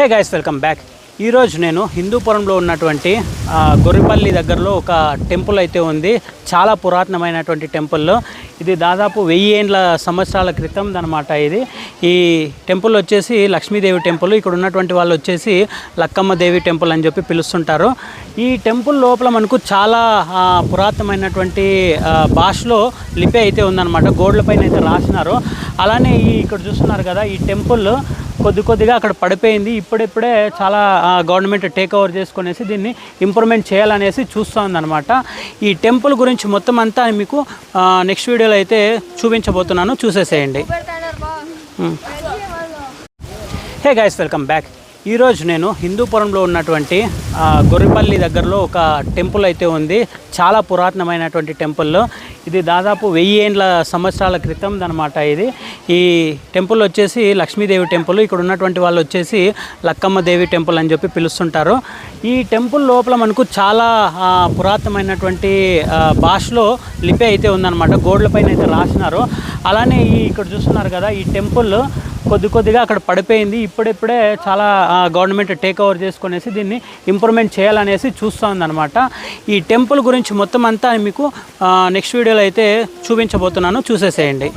Hey guys, welcome back. ఈరోజు నేను హిందూపురంలో ఉన్నటువంటి గొర్రెపల్లి దగ్గరలో ఒక టెంపుల్ అయితే ఉంది. చాలా పురాతనమైనటువంటి టెంపుల్లో ఇది దాదాపు 1000 సంవత్సరాల క్రితం అనమాట. ఈ టెంపుల్ వచ్చేసి లక్ష్మీదేవి టెంపుల్. ఇక్కడ ఉన్నటువంటి వాళ్ళు వచ్చేసి లక్కమ్మ దేవి టెంపుల్ అని చెప్పి పిలుస్తుంటారు. ఈ టెంపుల్ లోపల మనకు చాలా పురాతనమైనటువంటి భాషలో లిపి అయితే ఉందన్నమాట. గోడలపైన అయితే రాసినారు. అలానే ఇక్కడ చూస్తున్నారు కదా, ఈ టెంపుల్ కొద్దిగా అక్కడ పడిపోయింది. ఇప్పుడే చాలా గవర్నమెంట్ టేక్ ఓవర్ చేసుకునేసి దీన్ని ఇంప్రూవ్మెంట్ చేయాలనేసి చూస్తూ ఉందన్నమాట. ఈ టెంపుల్ గురించి మొత్తం అంతా మీకు నెక్స్ట్ వీడియోలో అయితే చూపించబోతున్నాను, చూసేసేయండి. Hey guys, welcome back. ఈరోజు నేను హిందూపురంలో ఉన్నటువంటి గొర్రెపల్లి దగ్గరలో ఒక టెంపుల్ అయితే ఉంది. చాలా పురాతనమైనటువంటి టెంపుల్లో ఇది దాదాపు 1000 సంవత్సరాల క్రితం అనమాట. ఈ టెంపుల్ వచ్చేసి లక్ష్మీదేవి టెంపుల్. ఇక్కడ ఉన్నటువంటి వాళ్ళు వచ్చేసి లక్కమ్మ దేవి టెంపుల్ అని చెప్పి పిలుస్తుంటారు. ఈ టెంపుల్ లోపల మనకు చాలా పురాతనమైనటువంటి భాషలో లిపి అయితే ఉందన్నమాట. గోడలపైన అయితే రాసినారు. అలానే ఇక్కడ చూస్తున్నారు కదా, ఈ టెంపుల్ కొద్దిగా అక్కడ పడిపోయింది. ఇప్పుడే చాలా గవర్నమెంట్ టేక్ ఓవర్ చేసుకునేసి దీన్ని ఇంప్రూవ్మెంట్ చేయాలనేసి చూస్తూ ఉందన్నమాట. ఈ టెంపుల్ గురించి మొత్తం అంతా మీకు నెక్స్ట్ వీడియోలో అయితే చూపించబోతున్నాను, చూసేసేయండి.